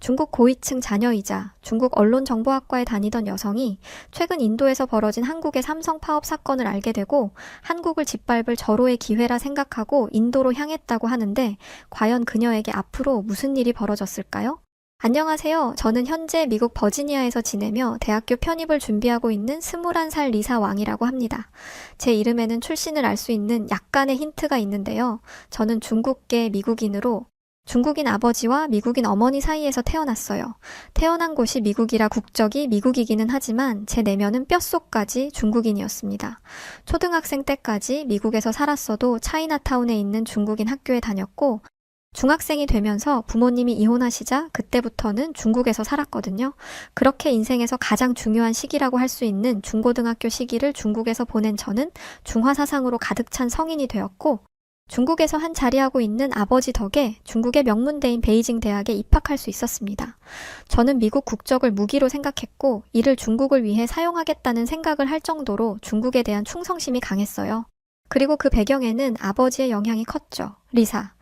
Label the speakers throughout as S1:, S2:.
S1: 중국 고위층 자녀이자 중국 언론정보학과에 다니던 여성이 최근 인도에서 벌어진 한국의 삼성 파업 사건을 알게 되고 한국을 짓밟을 절호의 기회라 생각하고 인도로 향했다고 하는데 과연 그녀에게 앞으로 무슨 일이 벌어졌을까요? 안녕하세요. 저는 현재 미국 버지니아에서 지내며 대학교 편입을 준비하고 있는 21살 리사 왕이라고 합니다. 제 이름에는 출신을 알 수 있는 약간의 힌트가 있는데요. 저는 중국계 미국인으로 중국인 아버지와 미국인 어머니 사이에서 태어났어요. 태어난 곳이 미국이라 국적이 미국이기는 하지만 제 내면은 뼛속까지 중국인이었습니다. 초등학생 때까지 미국에서 살았어도 차이나타운에 있는 중국인 학교에 다녔고 중학생이 되면서 부모님이 이혼하시자 그때부터는 중국에서 살았거든요. 그렇게 인생에서 가장 중요한 시기라고 할 수 있는 중고등학교 시기를 중국에서 보낸 저는 중화 사상으로 가득 찬 성인이 되었고 중국에서 한 자리하고 있는 아버지 덕에 중국의 명문대인 베이징 대학에 입학할 수 있었습니다. 저는 미국 국적을 무기로 생각했고 이를 중국을 위해 사용하겠다는 생각을 할 정도로 중국에 대한 충성심이 강했어요. 그리고 그 배경에는 아버지의 영향이 컸죠. 리사,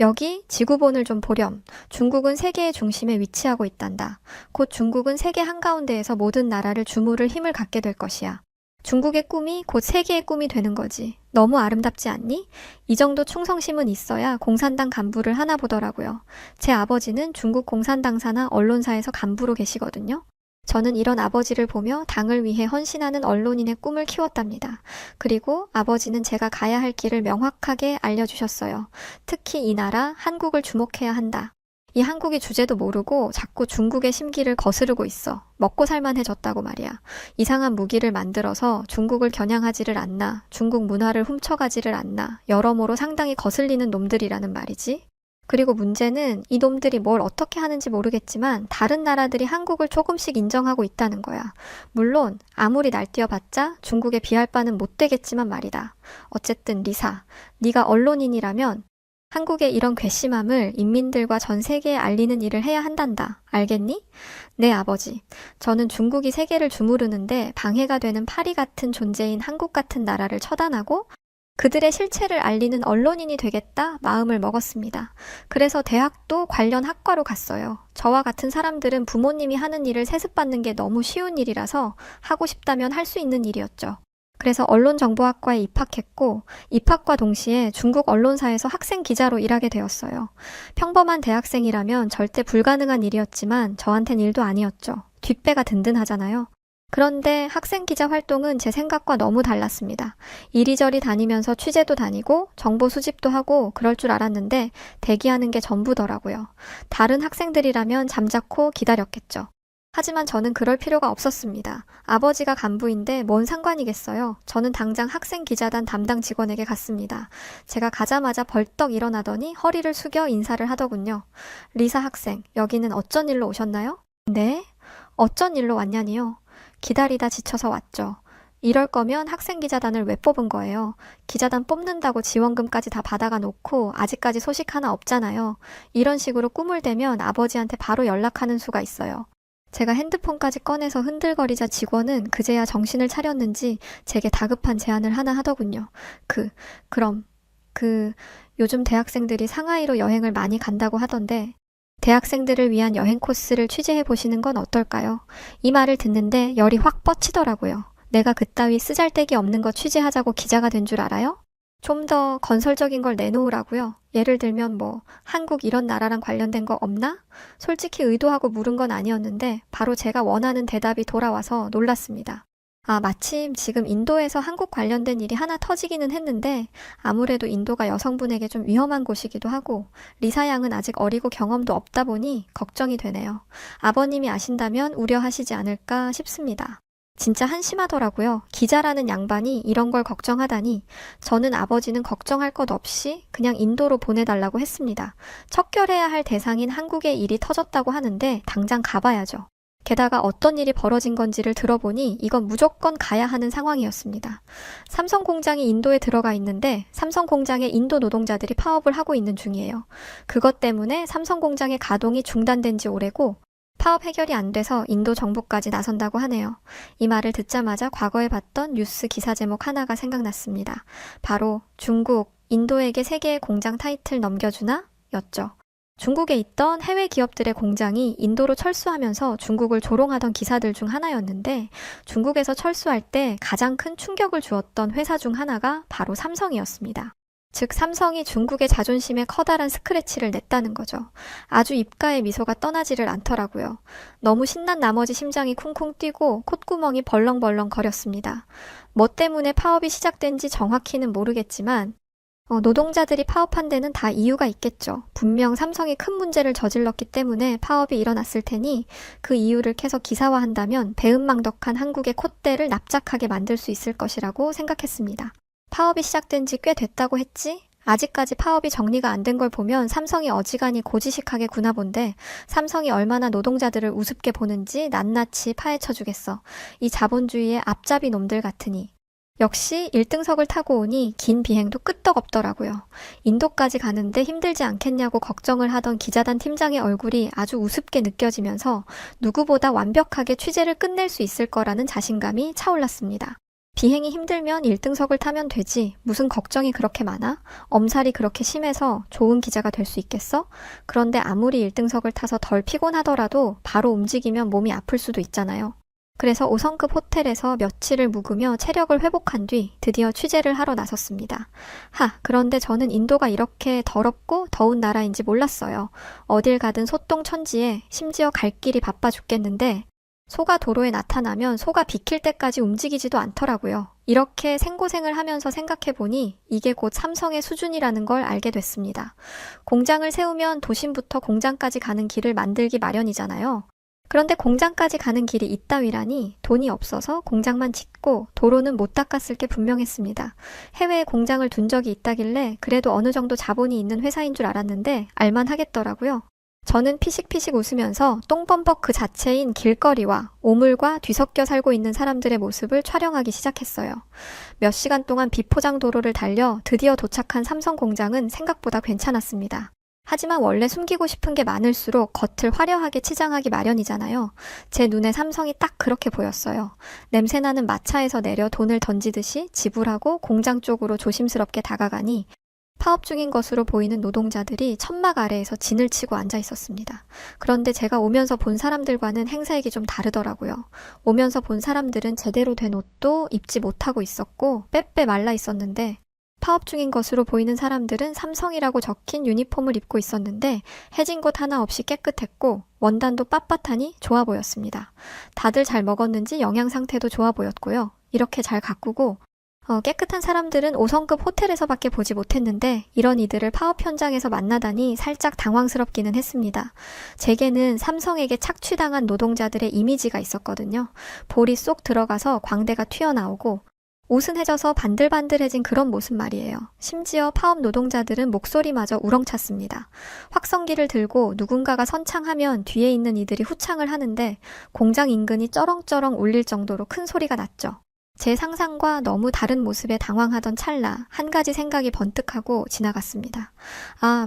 S1: 여기 지구본을 좀 보렴. 중국은 세계의 중심에 위치하고 있단다. 곧 중국은 세계 한가운데에서 모든 나라를 주무를 힘을 갖게 될 것이야. 중국의 꿈이 곧 세계의 꿈이 되는 거지. 너무 아름답지 않니? 이 정도 충성심은 있어야 공산당 간부를 하나 보더라고요. 제 아버지는 중국 공산당사나 언론사에서 간부로 계시거든요. 저는 이런 아버지를 보며 당을 위해 헌신하는 언론인의 꿈을 키웠답니다. 그리고 아버지는 제가 가야 할 길을 명확하게 알려주셨어요. 특히 이 나라, 한국을 주목해야 한다. 이 한국이 주제도 모르고 자꾸 중국의 심기를 거스르고 있어. 먹고 살만해졌다고 말이야. 이상한 무기를 만들어서 중국을 겨냥하지를 않나, 중국 문화를 훔쳐가지를 않나, 여러모로 상당히 거슬리는 놈들이라는 말이지. 그리고 문제는 이 놈들이 뭘 어떻게 하는지 모르겠지만 다른 나라들이 한국을 조금씩 인정하고 있다는 거야. 물론 아무리 날뛰어봤자 중국에 비할 바는 못 되겠지만 말이다. 어쨌든 리사, 네가 언론인이라면 한국의 이런 괘씸함을 인민들과 전 세계에 알리는 일을 해야 한단다. 알겠니? 네, 아버지. 저는 중국이 세계를 주무르는데 방해가 되는 파리 같은 존재인 한국 같은 나라를 처단하고 그들의 실체를 알리는 언론인이 되겠다 마음을 먹었습니다. 그래서 대학도 관련 학과로 갔어요. 저와 같은 사람들은 부모님이 하는 일을 세습받는 게 너무 쉬운 일이라서 하고 싶다면 할 수 있는 일이었죠. 그래서 언론정보학과에 입학했고 입학과 동시에 중국 언론사에서 학생 기자로 일하게 되었어요. 평범한 대학생이라면 절대 불가능한 일이었지만 저한텐 일도 아니었죠. 뒷배가 든든하잖아요. 그런데 학생 기자 활동은 제 생각과 너무 달랐습니다. 이리저리 다니면서 취재도 다니고 정보 수집도 하고 그럴 줄 알았는데 대기하는 게 전부더라고요. 다른 학생들이라면 잠자코 기다렸겠죠. 하지만 저는 그럴 필요가 없었습니다. 아버지가 간부인데 뭔 상관이겠어요. 저는 당장 학생 기자단 담당 직원에게 갔습니다. 제가 가자마자 벌떡 일어나더니 허리를 숙여 인사를 하더군요. 리사 학생, 여기는 어쩐 일로 오셨나요? 네? 어쩐 일로 왔냐니요? 기다리다 지쳐서 왔죠. 이럴 거면 학생 기자단을 왜 뽑은 거예요? 기자단 뽑는다고 지원금까지 다 받아가 놓고 아직까지 소식 하나 없잖아요. 이런 식으로 꿈을 대면 아버지한테 바로 연락하는 수가 있어요. 제가 핸드폰까지 꺼내서 흔들거리자 직원은 그제야 정신을 차렸는지 제게 다급한 제안을 하나 하더군요. 그럼 요즘 대학생들이 상하이로 여행을 많이 간다고 하던데 대학생들을 위한 여행 코스를 취재해 보시는 건 어떨까요? 이 말을 듣는데 열이 확 뻗치더라고요. 내가 그따위 쓰잘데기 없는 거 취재하자고 기자가 된 줄 알아요? 좀 더 건설적인 걸 내놓으라고요. 예를 들면 한국 이런 나라랑 관련된 거 없나? 솔직히 의도하고 물은 건 아니었는데 바로 제가 원하는 대답이 돌아와서 놀랐습니다. 아, 마침 지금 인도에서 한국 관련된 일이 하나 터지기는 했는데 아무래도 인도가 여성분에게 좀 위험한 곳이기도 하고 리사 양은 아직 어리고 경험도 없다 보니 걱정이 되네요. 아버님이 아신다면 우려하시지 않을까 싶습니다. 진짜 한심하더라고요. 기자라는 양반이 이런 걸 걱정하다니. 저는 아버지는 걱정할 것 없이 그냥 인도로 보내달라고 했습니다. 척결해야 할 대상인 한국의 일이 터졌다고 하는데 당장 가봐야죠. 게다가 어떤 일이 벌어진 건지를 들어보니 이건 무조건 가야 하는 상황이었습니다. 삼성 공장이 인도에 들어가 있는데 삼성 공장의 인도 노동자들이 파업을 하고 있는 중이에요. 그것 때문에 삼성 공장의 가동이 중단된 지 오래고 파업 해결이 안 돼서 인도 정부까지 나선다고 하네요. 이 말을 듣자마자 과거에 봤던 뉴스 기사 제목 하나가 생각났습니다. 바로 중국, 인도에게 세계의 공장 타이틀 넘겨주나? 였죠. 중국에 있던 해외 기업들의 공장이 인도로 철수하면서 중국을 조롱하던 기사들 중 하나였는데, 중국에서 철수할 때 가장 큰 충격을 주었던 회사 중 하나가 바로 삼성이었습니다. 즉, 삼성이 중국의 자존심에 커다란 스크래치를 냈다는 거죠. 아주 입가에 미소가 떠나지를 않더라고요. 너무 신난 나머지 심장이 쿵쿵 뛰고 콧구멍이 벌렁벌렁 거렸습니다. 뭐 때문에 파업이 시작된지 정확히는 모르겠지만 노동자들이 파업한 데는 다 이유가 있겠죠. 분명 삼성이 큰 문제를 저질렀기 때문에 파업이 일어났을 테니 그 이유를 캐서 기사화한다면 배은망덕한 한국의 콧대를 납작하게 만들 수 있을 것이라고 생각했습니다. 파업이 시작된 지 꽤 됐다고 했지? 아직까지 파업이 정리가 안 된 걸 보면 삼성이 어지간히 고지식하게 구나 본데, 삼성이 얼마나 노동자들을 우습게 보는지 낱낱이 파헤쳐 주겠어. 이 자본주의의 앞잡이 놈들 같으니. 역시 1등석을 타고 오니 긴 비행도 끄떡없더라고요. 인도까지 가는데 힘들지 않겠냐고 걱정을 하던 기자단 팀장의 얼굴이 아주 우습게 느껴지면서 누구보다 완벽하게 취재를 끝낼 수 있을 거라는 자신감이 차올랐습니다. 비행이 힘들면 1등석을 타면 되지. 무슨 걱정이 그렇게 많아? 엄살이 그렇게 심해서 좋은 기자가 될 수 있겠어? 그런데 아무리 1등석을 타서 덜 피곤하더라도 바로 움직이면 몸이 아플 수도 있잖아요. 그래서 5성급 호텔에서 며칠을 묵으며 체력을 회복한 뒤 드디어 취재를 하러 나섰습니다. 그런데 저는 인도가 이렇게 더럽고 더운 나라인지 몰랐어요. 어딜 가든 소똥천지에 심지어 갈 길이 바빠 죽겠는데 소가 도로에 나타나면 소가 비킬 때까지 움직이지도 않더라고요. 이렇게 생고생을 하면서 생각해보니 이게 곧 삼성의 수준이라는 걸 알게 됐습니다. 공장을 세우면 도심부터 공장까지 가는 길을 만들기 마련이잖아요. 그런데 공장까지 가는 길이 이따위라니 돈이 없어서 공장만 짓고 도로는 못 닦았을 게 분명했습니다. 해외에 공장을 둔 적이 있다길래 그래도 어느 정도 자본이 있는 회사인 줄 알았는데 알만하겠더라고요. 저는 피식피식 웃으면서 똥범벅 그 자체인 길거리와 오물과 뒤섞여 살고 있는 사람들의 모습을 촬영하기 시작했어요. 몇 시간 동안 비포장 도로를 달려 드디어 도착한 삼성 공장은 생각보다 괜찮았습니다. 하지만 원래 숨기고 싶은 게 많을수록 겉을 화려하게 치장하기 마련이잖아요. 제 눈에 삼성이 딱 그렇게 보였어요. 냄새나는 마차에서 내려 돈을 던지듯이 지불하고 공장 쪽으로 조심스럽게 다가가니 파업 중인 것으로 보이는 노동자들이 천막 아래에서 진을 치고 앉아 있었습니다. 그런데 제가 오면서 본 사람들과는 행사액이 좀 다르더라고요. 오면서 본 사람들은 제대로 된 옷도 입지 못하고 있었고 빼빼 말라 있었는데, 파업 중인 것으로 보이는 사람들은 삼성이라고 적힌 유니폼을 입고 있었는데 해진 곳 하나 없이 깨끗했고 원단도 빳빳하니 좋아 보였습니다. 다들 잘 먹었는지 영양 상태도 좋아 보였고요. 이렇게 잘 가꾸고 깨끗한 사람들은 5성급 호텔에서밖에 보지 못했는데 이런 이들을 파업 현장에서 만나다니 살짝 당황스럽기는 했습니다. 제게는 삼성에게 착취당한 노동자들의 이미지가 있었거든요. 볼이 쏙 들어가서 광대가 튀어나오고 오슨해져서 반들반들해진 그런 모습 말이에요. 심지어 파업 노동자들은 목소리마저 우렁찼습니다. 확성기를 들고 누군가가 선창하면 뒤에 있는 이들이 후창을 하는데 공장 인근이 쩌렁쩌렁 울릴 정도로 큰 소리가 났죠. 제 상상과 너무 다른 모습에 당황하던 찰나 한 가지 생각이 번뜩하고 지나갔습니다.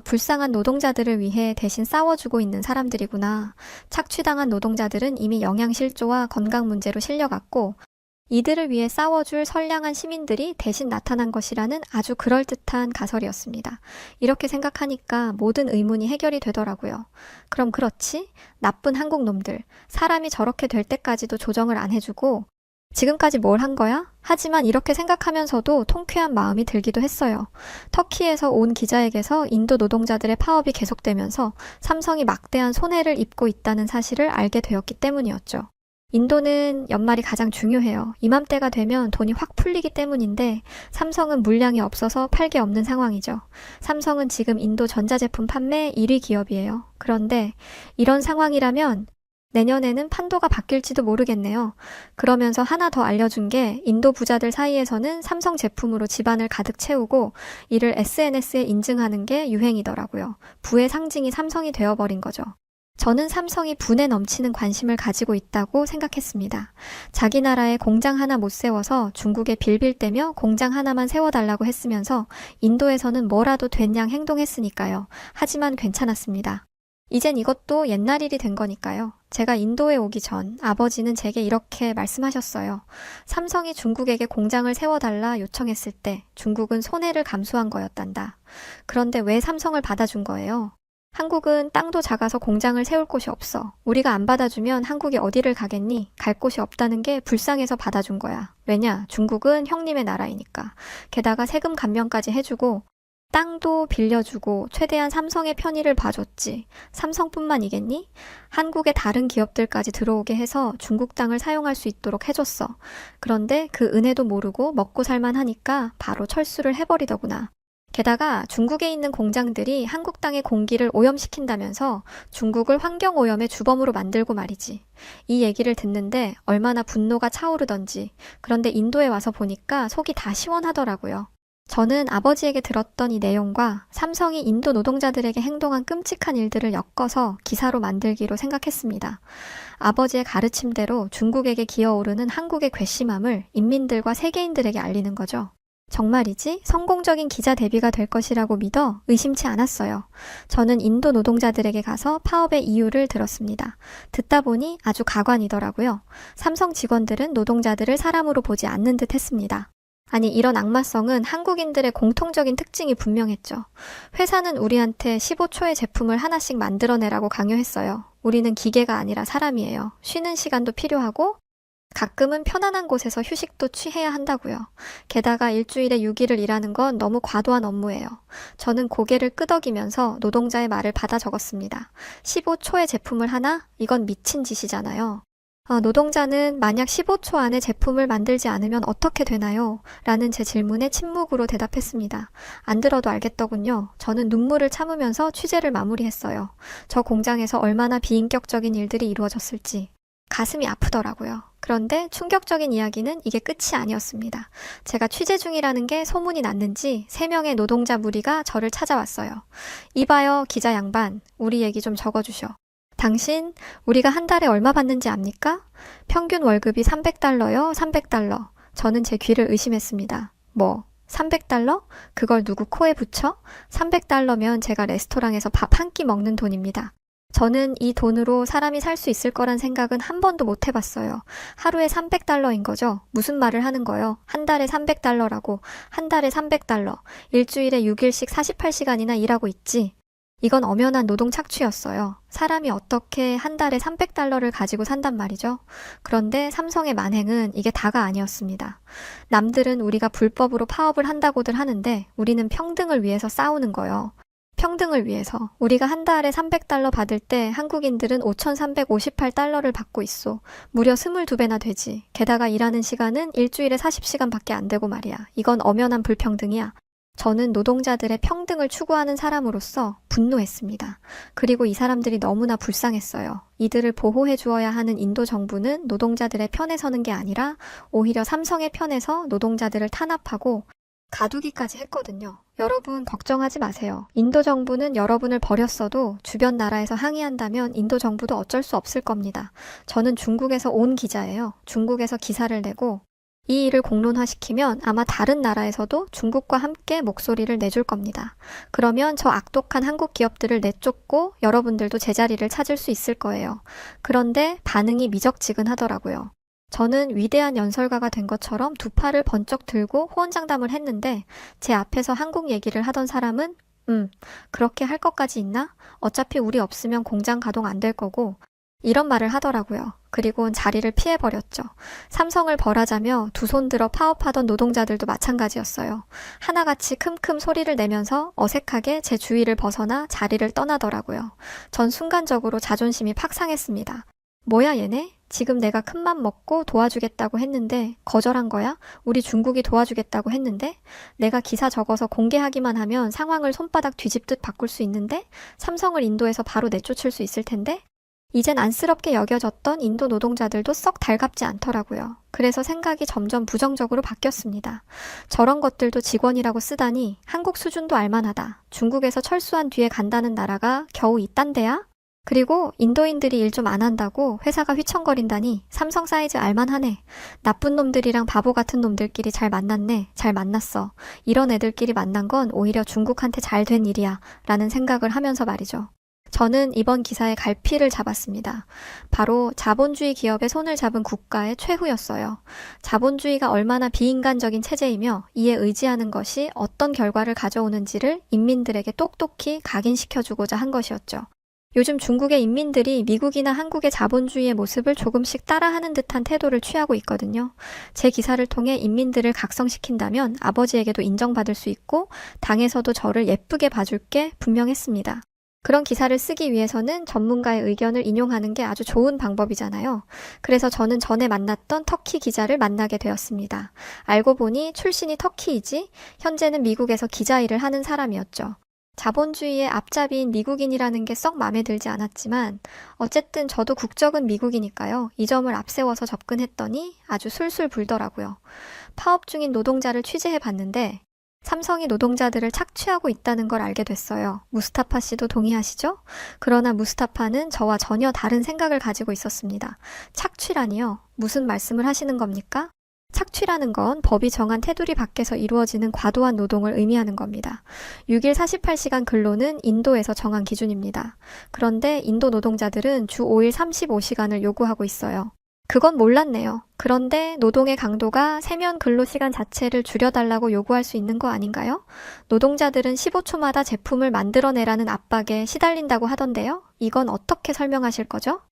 S1: 불쌍한 노동자들을 위해 대신 싸워주고 있는 사람들이구나. 착취당한 노동자들은 이미 영양실조와 건강 문제로 실려갔고 이들을 위해 싸워줄 선량한 시민들이 대신 나타난 것이라는 아주 그럴듯한 가설이었습니다. 이렇게 생각하니까 모든 의문이 해결이 되더라고요. 그럼 그렇지? 나쁜 한국 놈들. 사람이 저렇게 될 때까지도 조정을 안 해주고 지금까지 뭘 한 거야? 하지만 이렇게 생각하면서도 통쾌한 마음이 들기도 했어요. 터키에서 온 기자에게서 인도 노동자들의 파업이 계속되면서 삼성이 막대한 손해를 입고 있다는 사실을 알게 되었기 때문이었죠. 인도는 연말이 가장 중요해요. 이맘때가 되면 돈이 확 풀리기 때문인데 삼성은 물량이 없어서 팔 게 없는 상황이죠. 삼성은 지금 인도 전자제품 판매 1위 기업이에요. 그런데 이런 상황이라면 내년에는 판도가 바뀔지도 모르겠네요. 그러면서 하나 더 알려준 게 인도 부자들 사이에서는 삼성 제품으로 집안을 가득 채우고 이를 SNS에 인증하는 게 유행이더라고요. 부의 상징이 삼성이 되어버린 거죠. 저는 삼성이 분에 넘치는 관심을 가지고 있다고 생각했습니다. 자기 나라에 공장 하나 못 세워서 중국에 빌빌대며 공장 하나만 세워달라고 했으면서 인도에서는 뭐라도 된 양 행동했으니까요. 하지만 괜찮았습니다. 이젠 이것도 옛날 일이 된 거니까요. 제가 인도에 오기 전 아버지는 제게 이렇게 말씀하셨어요. 삼성이 중국에게 공장을 세워달라 요청했을 때 중국은 손해를 감수한 거였단다. 그런데 왜 삼성을 받아준 거예요? 한국은 땅도 작아서 공장을 세울 곳이 없어. 우리가 안 받아주면 한국이 어디를 가겠니? 갈 곳이 없다는 게 불쌍해서 받아준 거야. 왜냐? 중국은 형님의 나라이니까. 게다가 세금 감면까지 해주고 땅도 빌려주고 최대한 삼성의 편의를 봐줬지. 삼성뿐만이겠니? 한국의 다른 기업들까지 들어오게 해서 중국 땅을 사용할 수 있도록 해줬어. 그런데 그 은혜도 모르고 먹고 살만 하니까 바로 철수를 해버리더구나. 게다가 중국에 있는 공장들이 한국 땅의 공기를 오염시킨다면서 중국을 환경오염의 주범으로 만들고 말이지. 이 얘기를 듣는데 얼마나 분노가 차오르던지. 그런데 인도에 와서 보니까 속이 다 시원하더라고요. 저는 아버지에게 들었던 이 내용과 삼성이 인도 노동자들에게 행동한 끔찍한 일들을 엮어서 기사로 만들기로 생각했습니다. 아버지의 가르침대로 중국에게 기어오르는 한국의 괘씸함을 인민들과 세계인들에게 알리는 거죠. 정말이지 성공적인 기자 데뷔가 될 것이라고 믿어 의심치 않았어요. 저는 인도 노동자들에게 가서 파업의 이유를 들었습니다. 듣다 보니 아주 가관이더라고요. 삼성 직원들은 노동자들을 사람으로 보지 않는 듯 했습니다. 아니, 이런 악마성은 한국인들의 공통적인 특징이 분명했죠. 회사는 우리한테 15초의 제품을 하나씩 만들어내라고 강요했어요. 우리는 기계가 아니라 사람이에요. 쉬는 시간도 필요하고 가끔은 편안한 곳에서 휴식도 취해야 한다고요. 게다가 일주일에 6일을 일하는 건 너무 과도한 업무예요. 저는 고개를 끄덕이면서 노동자의 말을 받아 적었습니다. 15초의 제품을 하나? 이건 미친 짓이잖아요. 노동자는 만약 15초 안에 제품을 만들지 않으면 어떻게 되나요? 라는 제 질문에 침묵으로 대답했습니다. 안 들어도 알겠더군요. 저는 눈물을 참으면서 취재를 마무리했어요. 저 공장에서 얼마나 비인격적인 일들이 이루어졌을지. 가슴이 아프더라고요. 그런데 충격적인 이야기는 이게 끝이 아니었습니다. 제가 취재 중이라는 게 소문이 났는지 3명의 노동자 무리가 저를 찾아왔어요. 이봐요, 기자 양반. 우리 얘기 좀 적어주셔. 당신, 우리가 한 달에 얼마 받는지 압니까? 평균 월급이 300달러요, 300달러. 저는 제 귀를 의심했습니다. 뭐, 300달러? 그걸 누구 코에 붙여? 300달러면 제가 레스토랑에서 밥 한 끼 먹는 돈입니다. 저는 이 돈으로 사람이 살 수 있을 거란 생각은 한 번도 못 해봤어요. 하루에 300달러인 거죠? 무슨 말을 하는 거요? 한 달에 300달러라고. 한 달에 300달러. 일주일에 6일씩 48시간이나 일하고 있지. 이건 엄연한 노동 착취였어요. 사람이 어떻게 한 달에 300달러를 가지고 산단 말이죠. 그런데 삼성의 만행은 이게 다가 아니었습니다. 남들은 우리가 불법으로 파업을 한다고들 하는데 우리는 평등을 위해서 싸우는 거요. 평등을 위해서. 우리가 한 달에 300달러 받을 때 한국인들은 5,358달러를 받고 있어. 무려 22배나 되지. 게다가 일하는 시간은 일주일에 40시간밖에 안 되고 말이야. 이건 엄연한 불평등이야. 저는 노동자들의 평등을 추구하는 사람으로서 분노했습니다. 그리고 이 사람들이 너무나 불쌍했어요. 이들을 보호해 주어야 하는 인도 정부는 노동자들의 편에 서는 게 아니라 오히려 삼성의 편에서 노동자들을 탄압하고 가두기까지 했거든요. 여러분 걱정하지 마세요. 인도 정부는 여러분을 버렸어도 주변 나라에서 항의한다면 인도 정부도 어쩔 수 없을 겁니다. 저는 중국에서 온 기자예요. 중국에서 기사를 내고 이 일을 공론화시키면 아마 다른 나라에서도 중국과 함께 목소리를 내줄 겁니다. 그러면 저 악독한 한국 기업들을 내쫓고 여러분들도 제자리를 찾을 수 있을 거예요. 그런데 반응이 미적지근하더라고요. 저는 위대한 연설가가 된 것처럼 두 팔을 번쩍 들고 호언장담을 했는데 제 앞에서 한국 얘기를 하던 사람은 그렇게 할 것까지 있나? 어차피 우리 없으면 공장 가동 안 될 거고 이런 말을 하더라고요. 그리고는 자리를 피해버렸죠. 삼성을 벌하자며 두 손 들어 파업하던 노동자들도 마찬가지였어요. 하나같이 큼큼 소리를 내면서 어색하게 제 주위를 벗어나 자리를 떠나더라고요. 전 순간적으로 자존심이 팍 상했습니다. 뭐야 얘네? 지금 내가 큰맘 먹고 도와주겠다고 했는데 거절한 거야? 우리 중국이 도와주겠다고 했는데? 내가 기사 적어서 공개하기만 하면 상황을 손바닥 뒤집듯 바꿀 수 있는데? 삼성을 인도에서 바로 내쫓을 수 있을 텐데? 이젠 안쓰럽게 여겨졌던 인도 노동자들도 썩 달갑지 않더라고요. 그래서 생각이 점점 부정적으로 바뀌었습니다. 저런 것들도 직원이라고 쓰다니 한국 수준도 알만하다. 중국에서 철수한 뒤에 간다는 나라가 겨우 이딴 데야? 그리고 인도인들이 일 좀 안 한다고 회사가 휘청거린다니 삼성 사이즈 알만하네. 나쁜 놈들이랑 바보 같은 놈들끼리 잘 만났네. 잘 만났어. 이런 애들끼리 만난 건 오히려 중국한테 잘 된 일이야. 라는 생각을 하면서 말이죠. 저는 이번 기사의 갈피를 잡았습니다. 바로 자본주의 기업의 손을 잡은 국가의 최후였어요. 자본주의가 얼마나 비인간적인 체제이며 이에 의지하는 것이 어떤 결과를 가져오는지를 인민들에게 똑똑히 각인시켜주고자 한 것이었죠. 요즘 중국의 인민들이 미국이나 한국의 자본주의의 모습을 조금씩 따라하는 듯한 태도를 취하고 있거든요. 제 기사를 통해 인민들을 각성시킨다면 아버지에게도 인정받을 수 있고 당에서도 저를 예쁘게 봐줄 게 분명했습니다. 그런 기사를 쓰기 위해서는 전문가의 의견을 인용하는 게 아주 좋은 방법이잖아요. 그래서 저는 전에 만났던 터키 기자를 만나게 되었습니다. 알고 보니 출신이 터키이지 현재는 미국에서 기자 일을 하는 사람이었죠. 자본주의의 앞잡이인 미국인이라는 게 썩 마음에 들지 않았지만 어쨌든 저도 국적은 미국이니까요. 이 점을 앞세워서 접근했더니 아주 술술 불더라고요. 파업 중인 노동자를 취재해 봤는데 삼성이 노동자들을 착취하고 있다는 걸 알게 됐어요. 무스타파 씨도 동의하시죠? 그러나 무스타파는 저와 전혀 다른 생각을 가지고 있었습니다. 착취라니요? 무슨 말씀을 하시는 겁니까? 착취라는 건 법이 정한 테두리 밖에서 이루어지는 과도한 노동을 의미하는 겁니다. 6일 48시간 근로는 인도에서 정한 기준입니다. 그런데 인도 노동자들은 주 5일 35시간을 요구하고 있어요. 그건 몰랐네요. 그런데 노동의 강도가 세면 근로시간 자체를 줄여달라고 요구할 수 있는 거 아닌가요? 노동자들은 15초마다 제품을 만들어내라는 압박에 시달린다고 하던데요? 이건 어떻게 설명하실 거죠?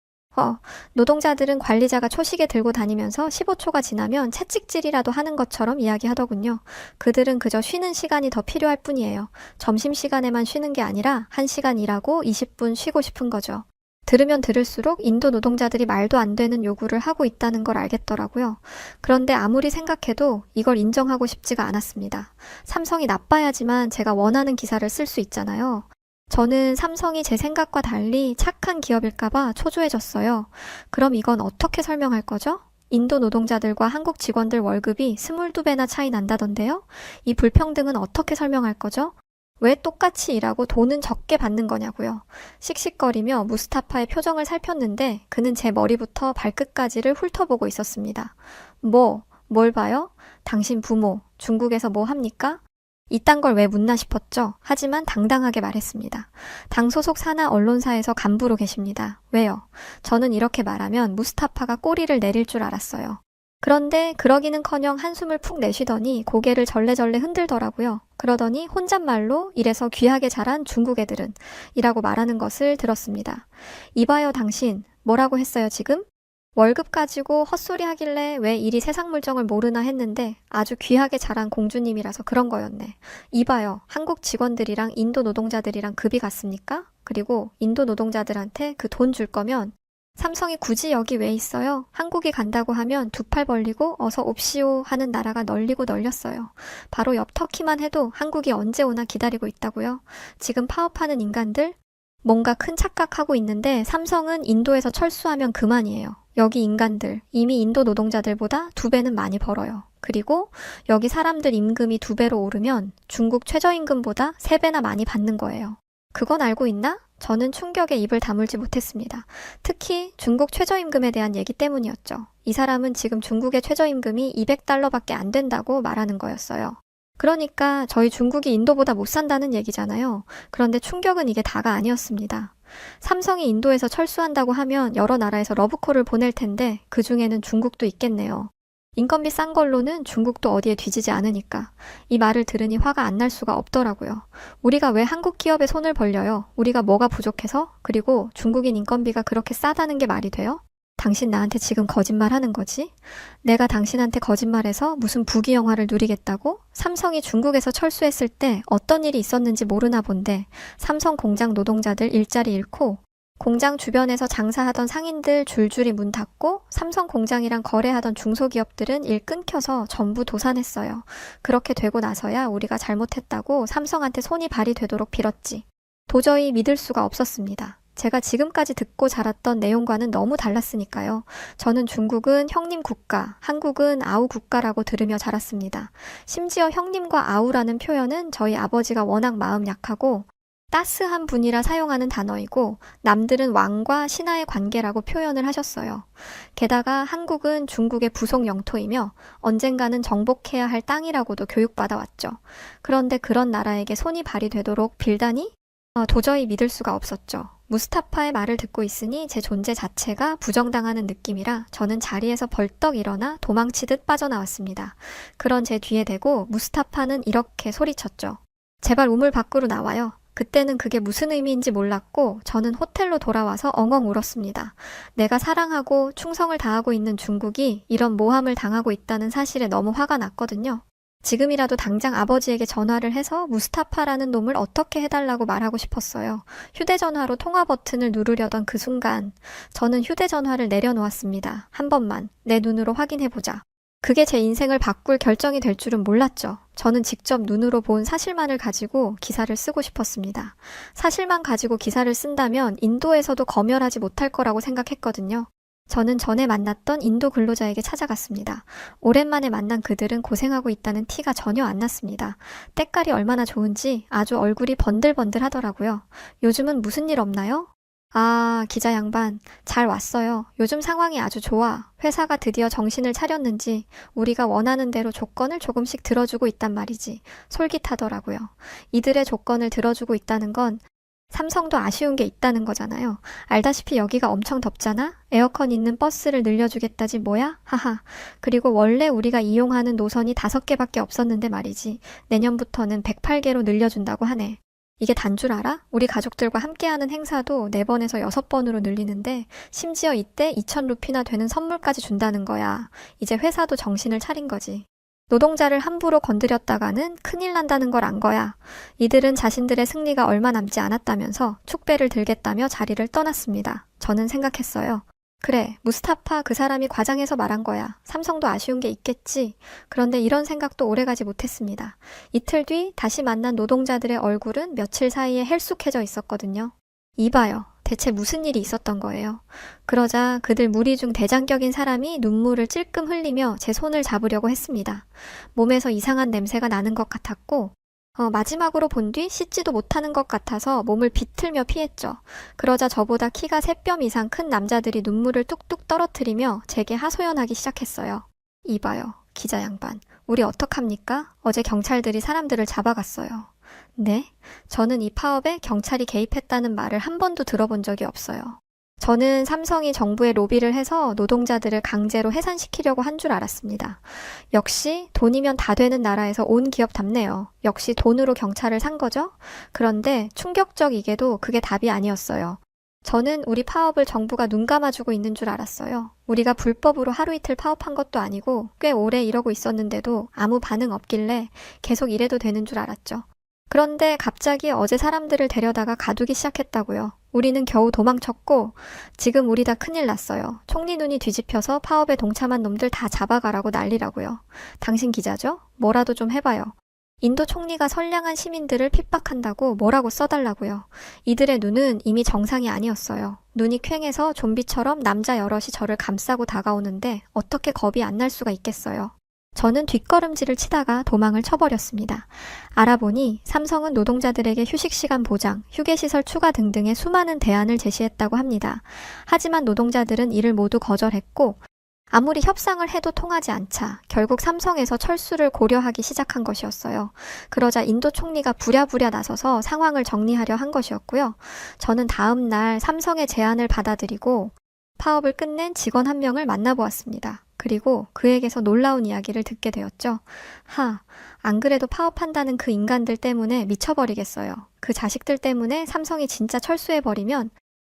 S1: 노동자들은 관리자가 초시계 들고 다니면서 15초가 지나면 채찍질이라도 하는 것처럼 이야기하더군요. 그들은 그저 쉬는 시간이 더 필요할 뿐이에요. 점심시간에만 쉬는 게 아니라 1시간 일하고 20분 쉬고 싶은 거죠. 들으면 들을수록 인도 노동자들이 말도 안 되는 요구를 하고 있다는 걸 알겠더라고요. 그런데 아무리 생각해도 이걸 인정하고 싶지가 않았습니다. 삼성이 나빠야지만 제가 원하는 기사를 쓸 수 있잖아요. 저는 삼성이 제 생각과 달리 착한 기업일까봐 초조해졌어요. 그럼 이건 어떻게 설명할 거죠? 인도 노동자들과 한국 직원들 월급이 22배나 차이 난다던데요? 이 불평등은 어떻게 설명할 거죠? 왜 똑같이 일하고 돈은 적게 받는 거냐고요. 씩씩거리며 무스타파의 표정을 살폈는데 그는 제 머리부터 발끝까지를 훑어보고 있었습니다. 뭘 봐요? 당신 부모, 중국에서 뭐 합니까? 이딴 걸 왜 묻나 싶었죠. 하지만 당당하게 말했습니다. 당 소속 산하 언론사에서 간부로 계십니다. 왜요? 저는 이렇게 말하면 무스타파가 꼬리를 내릴 줄 알았어요. 그런데 그러기는커녕 한숨을 푹 내쉬더니 고개를 절레절레 흔들더라고요. 그러더니 혼잣말로 이래서 귀하게 자란 중국 애들은 이라고 말하는 것을 들었습니다. 이봐요 당신 뭐라고 했어요 지금? 월급 가지고 헛소리 하길래 왜 이리 세상 물정을 모르나 했는데 아주 귀하게 자란 공주님이라서 그런 거였네. 이봐요 한국 직원들이랑 인도 노동자들이랑 급이 같습니까? 그리고 인도 노동자들한테 그 돈 줄 거면 삼성이 굳이 여기 왜 있어요? 한국이 간다고 하면 두 팔 벌리고 어서 옵시오 하는 나라가 널리고 널렸어요. 바로 옆 터키만 해도 한국이 언제 오나 기다리고 있다고요. 지금 파업하는 인간들 뭔가 큰 착각하고 있는데 삼성은 인도에서 철수하면 그만이에요. 여기 인간들 이미 인도 노동자들보다 2배는 많이 벌어요. 그리고 여기 사람들 임금이 2배로 오르면 중국 최저임금보다 3배나 많이 받는 거예요. 그건 알고 있나? 저는 충격에 입을 다물지 못했습니다. 특히 중국 최저임금에 대한 얘기 때문이었죠. 이 사람은 지금 중국의 최저임금이 200달러밖에 안 된다고 말하는 거였어요. 그러니까 저희 중국이 인도보다 못 산다는 얘기잖아요. 그런데 충격은 이게 다가 아니었습니다. 삼성이 인도에서 철수한다고 하면 여러 나라에서 러브콜을 보낼 텐데 그 중에는 중국도 있겠네요. 인건비 싼 걸로는 중국도 어디에 뒤지지 않으니까. 이 말을 들으니 화가 안 날 수가 없더라고요. 우리가 왜 한국 기업에 손을 벌려요? 우리가 뭐가 부족해서? 그리고 중국인 인건비가 그렇게 싸다는 게 말이 돼요? 당신 나한테 지금 거짓말하는 거지? 내가 당신한테 거짓말해서 무슨 부귀 영화를 누리겠다고? 삼성이 중국에서 철수했을 때 어떤 일이 있었는지 모르나 본데 삼성 공장 노동자들 일자리 잃고 공장 주변에서 장사하던 상인들 줄줄이 문 닫고 삼성 공장이랑 거래하던 중소기업들은 일 끊겨서 전부 도산했어요. 그렇게 되고 나서야 우리가 잘못했다고 삼성한테 손이 발이 되도록 빌었지. 도저히 믿을 수가 없었습니다. 제가 지금까지 듣고 자랐던 내용과는 너무 달랐으니까요. 저는 중국은 형님 국가, 한국은 아우 국가라고 들으며 자랐습니다. 심지어 형님과 아우라는 표현은 저희 아버지가 워낙 마음 약하고 따스한 분이라 사용하는 단어이고 남들은 왕과 신하의 관계라고 표현을 하셨어요. 게다가 한국은 중국의 부속 영토이며 언젠가는 정복해야 할 땅이라고도 교육받아왔죠. 그런데 그런 나라에게 손이 발이 되도록 빌다니? 도저히 믿을 수가 없었죠. 무스타파의 말을 듣고 있으니 제 존재 자체가 부정당하는 느낌이라 저는 자리에서 벌떡 일어나 도망치듯 빠져나왔습니다. 그런 제 뒤에 대고 무스타파는 이렇게 소리쳤죠. 제발 우물 밖으로 나와요. 그때는 그게 무슨 의미인지 몰랐고 저는 호텔로 돌아와서 엉엉 울었습니다. 내가 사랑하고 충성을 다하고 있는 중국이 이런 모함을 당하고 있다는 사실에 너무 화가 났거든요. 지금이라도 당장 아버지에게 전화를 해서 무스타파라는 놈을 어떻게 해달라고 말하고 싶었어요. 휴대전화로 통화 버튼을 누르려던 그 순간 저는 휴대전화를 내려놓았습니다. 한 번만 내 눈으로 확인해보자. 그게 제 인생을 바꿀 결정이 될 줄은 몰랐죠. 저는 직접 눈으로 본 사실만을 가지고 기사를 쓰고 싶었습니다. 사실만 가지고 기사를 쓴다면 인도에서도 검열하지 못할 거라고 생각했거든요. 저는 전에 만났던 인도 근로자에게 찾아갔습니다. 오랜만에 만난 그들은 고생하고 있다는 티가 전혀 안 났습니다. 때깔이 얼마나 좋은지 아주 얼굴이 번들번들 하더라고요. 요즘은 무슨 일 없나요? 아, 기자 양반, 잘 왔어요. 요즘 상황이 아주 좋아. 회사가 드디어 정신을 차렸는지 우리가 원하는 대로 조건을 조금씩 들어주고 있단 말이지. 솔깃하더라고요. 이들의 조건을 들어주고 있다는 건 삼성도 아쉬운 게 있다는 거잖아요. 알다시피 여기가 엄청 덥잖아? 에어컨 있는 버스를 늘려주겠다지 뭐야? 하하. 그리고 원래 우리가 이용하는 노선이 5개밖에 없었는데 말이지. 내년부터는 108개로 늘려준다고 하네. 이게 단 줄 알아? 우리 가족들과 함께하는 행사도 4번에서 6번으로 늘리는데 심지어 이때 2,000루피나 되는 선물까지 준다는 거야. 이제 회사도 정신을 차린 거지. 노동자를 함부로 건드렸다가는 큰일 난다는 걸 안 거야. 이들은 자신들의 승리가 얼마 남지 않았다면서 축배를 들겠다며 자리를 떠났습니다. 저는 생각했어요. 그래, 무스타파 그 사람이 과장해서 말한 거야. 삼성도 아쉬운 게 있겠지. 그런데 이런 생각도 오래가지 못했습니다. 이틀 뒤 다시 만난 노동자들의 얼굴은 며칠 사이에 헬쑥해져 있었거든요. 이봐요. 대체 무슨 일이 있었던 거예요? 그러자 그들 무리 중 대장격인 사람이 눈물을 찔끔 흘리며 제 손을 잡으려고 했습니다. 몸에서 이상한 냄새가 나는 것 같았고 마지막으로 본 뒤 씻지도 못하는 것 같아서 몸을 비틀며 피했죠. 그러자 저보다 키가 3뼘 이상 큰 남자들이 눈물을 뚝뚝 떨어뜨리며 제게 하소연하기 시작했어요. 이봐요, 기자 양반. 우리 어떡합니까? 어제 경찰들이 사람들을 잡아갔어요. 네? 저는 이 파업에 경찰이 개입했다는 말을 한 번도 들어본 적이 없어요. 저는 삼성이 정부에 로비를 해서 노동자들을 강제로 해산시키려고 한 줄 알았습니다. 역시 돈이면 다 되는 나라에서 온 기업답네요. 역시 돈으로 경찰을 산 거죠? 그런데 충격적이게도 그게 답이 아니었어요. 저는 우리 파업을 정부가 눈 감아주고 있는 줄 알았어요. 우리가 불법으로 하루 이틀 파업한 것도 아니고 꽤 오래 이러고 있었는데도 아무 반응 없길래 계속 이래도 되는 줄 알았죠. 그런데 갑자기 어제 사람들을 데려다가 가두기 시작했다고요. 우리는 겨우 도망쳤고 지금 우리 다 큰일 났어요. 총리 눈이 뒤집혀서 파업에 동참한 놈들 다 잡아가라고 난리라고요. 당신 기자죠? 뭐라도 좀 해봐요. 인도 총리가 선량한 시민들을 핍박한다고 뭐라고 써달라고요. 이들의 눈은 이미 정상이 아니었어요. 눈이 퀭해서 좀비처럼 남자 여럿이 저를 감싸고 다가오는데 어떻게 겁이 안 날 수가 있겠어요. 저는 뒷걸음질을 치다가 도망을 쳐버렸습니다. 알아보니 삼성은 노동자들에게 휴식시간 보장, 휴게시설 추가 등등의 수많은 대안을 제시했다고 합니다. 하지만 노동자들은 이를 모두 거절했고 아무리 협상을 해도 통하지 않자 결국 삼성에서 철수를 고려하기 시작한 것이었어요. 그러자 인도 총리가 부랴부랴 나서서 상황을 정리하려 한 것이었고요. 저는 다음 날 삼성의 제안을 받아들이고 파업을 끝낸 직원 한 명을 만나보았습니다. 그리고 그에게서 놀라운 이야기를 듣게 되었죠. 안 그래도 파업한다는 그 인간들 때문에 미쳐버리겠어요. 그 자식들 때문에 삼성이 진짜 철수해버리면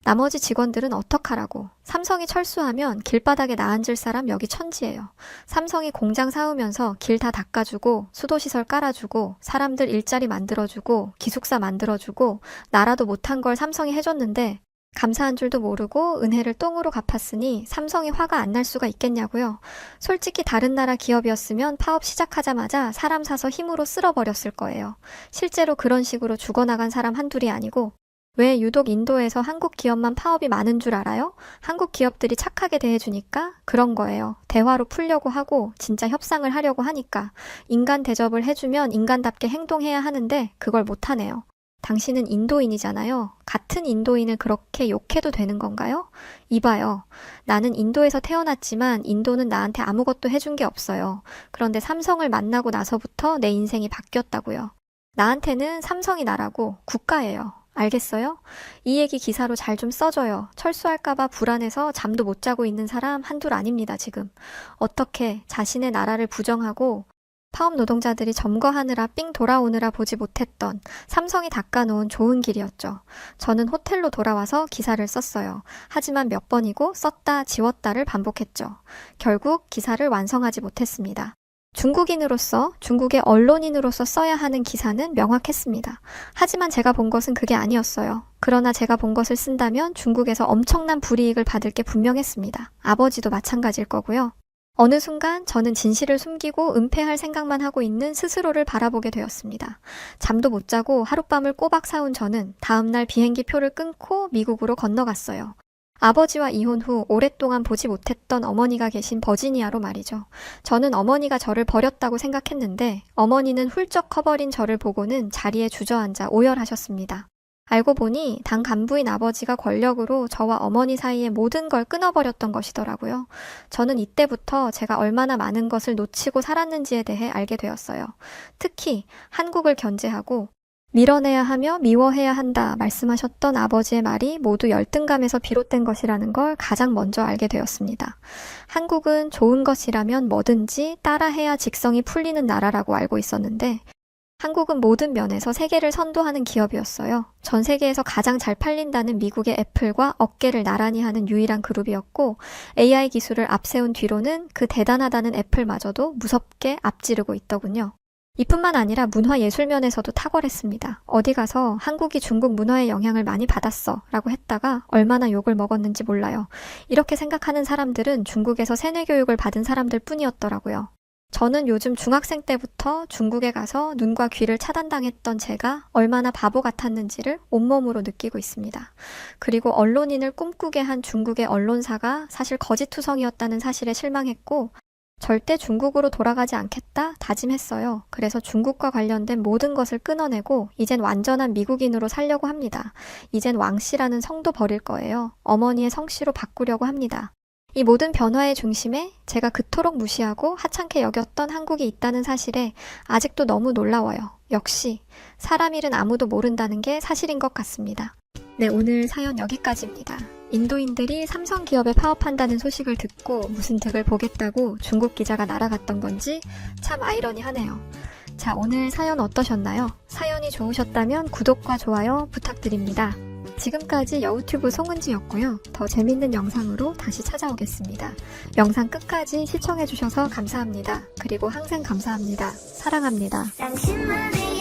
S1: 나머지 직원들은 어떡하라고. 삼성이 철수하면 길바닥에 나앉을 사람 여기 천지예요. 삼성이 공장 사오면서 길 다 닦아주고 수도시설 깔아주고 사람들 일자리 만들어주고 기숙사 만들어주고 나라도 못한 걸 삼성이 해줬는데 감사한 줄도 모르고 은혜를 똥으로 갚았으니 삼성이 화가 안 날 수가 있겠냐고요. 솔직히 다른 나라 기업이었으면 파업 시작하자마자 사람 사서 힘으로 쓸어버렸을 거예요. 실제로 그런 식으로 죽어나간 사람 한둘이 아니고 왜 유독 인도에서 한국 기업만 파업이 많은 줄 알아요? 한국 기업들이 착하게 대해주니까 그런 거예요. 대화로 풀려고 하고 진짜 협상을 하려고 하니까 인간 대접을 해주면 인간답게 행동해야 하는데 그걸 못하네요. 당신은 인도인이잖아요. 같은 인도인을 그렇게 욕해도 되는 건가요? 이봐요. 나는 인도에서 태어났지만 인도는 나한테 아무것도 해준 게 없어요. 그런데 삼성을 만나고 나서부터 내 인생이 바뀌었다고요. 나한테는 삼성이 나라고 국가예요. 알겠어요? 이 얘기 기사로 잘 좀 써줘요. 철수할까봐 불안해서 잠도 못 자고 있는 사람 한둘 아닙니다, 지금. 어떻게 자신의 나라를 부정하고 파업 노동자들이 점거하느라 삥 돌아오느라 보지 못했던 삼성이 닦아놓은 좋은 길이었죠. 저는 호텔로 돌아와서 기사를 썼어요. 하지만 몇 번이고 썼다 지웠다를 반복했죠. 결국 기사를 완성하지 못했습니다. 중국인으로서, 중국의 언론인으로서 써야 하는 기사는 명확했습니다. 하지만 제가 본 것은 그게 아니었어요. 그러나 제가 본 것을 쓴다면 중국에서 엄청난 불이익을 받을 게 분명했습니다. 아버지도 마찬가지일 거고요. 어느 순간 저는 진실을 숨기고 은폐할 생각만 하고 있는 스스로를 바라보게 되었습니다. 잠도 못 자고 하룻밤을 꼬박 사온 저는 다음날 비행기 표를 끊고 미국으로 건너갔어요. 아버지와 이혼 후 오랫동안 보지 못했던 어머니가 계신 버지니아로 말이죠. 저는 어머니가 저를 버렸다고 생각했는데 어머니는 훌쩍 커버린 저를 보고는 자리에 주저앉아 오열하셨습니다. 알고 보니 당 간부인 아버지가 권력으로 저와 어머니 사이의 모든 걸 끊어버렸던 것이더라고요. 저는 이때부터 제가 얼마나 많은 것을 놓치고 살았는지에 대해 알게 되었어요. 특히 한국을 견제하고 밀어내야 하며 미워해야 한다 말씀하셨던 아버지의 말이 모두 열등감에서 비롯된 것이라는 걸 가장 먼저 알게 되었습니다. 한국은 좋은 것이라면 뭐든지 따라해야 직성이 풀리는 나라라고 알고 있었는데 한국은 모든 면에서 세계를 선도하는 기업이었어요. 전 세계에서 가장 잘 팔린다는 미국의 애플과 어깨를 나란히 하는 유일한 그룹이었고 AI 기술을 앞세운 뒤로는 그 대단하다는 애플마저도 무섭게 앞지르고 있더군요. 이뿐만 아니라 문화예술 면에서도 탁월했습니다. 어디 가서 한국이 중국 문화의 영향을 많이 받았어 라고 했다가 얼마나 욕을 먹었는지 몰라요. 이렇게 생각하는 사람들은 중국에서 세뇌교육을 받은 사람들 뿐이었더라고요. 저는 요즘 중학생 때부터 중국에 가서 눈과 귀를 차단당했던 제가 얼마나 바보 같았는지를 온몸으로 느끼고 있습니다. 그리고 언론인을 꿈꾸게 한 중국의 언론사가 사실 거짓투성이었다는 사실에 실망했고 절대 중국으로 돌아가지 않겠다 다짐했어요. 그래서 중국과 관련된 모든 것을 끊어내고 이젠 완전한 미국인으로 살려고 합니다. 이젠 왕씨라는 성도 버릴 거예요. 어머니의 성씨로 바꾸려고 합니다. 이 모든 변화의 중심에 제가 그토록 무시하고 하찮게 여겼던 한국이 있다는 사실에 아직도 너무 놀라워요. 역시 사람 일은 아무도 모른다는 게 사실인 것 같습니다. 네, 오늘 사연 여기까지입니다. 인도인들이 삼성 기업에 파업한다는 소식을 듣고 무슨 득을 보겠다고 중국 기자가 날아갔던 건지 참 아이러니하네요. 자, 오늘 사연 어떠셨나요? 사연이 좋으셨다면 구독과 좋아요 부탁드립니다. 지금까지 여우튜브 송은지였고요. 더 재밌는 영상으로 다시 찾아오겠습니다. 영상 끝까지 시청해주셔서 감사합니다. 그리고 항상 감사합니다. 사랑합니다.
S2: 당신만이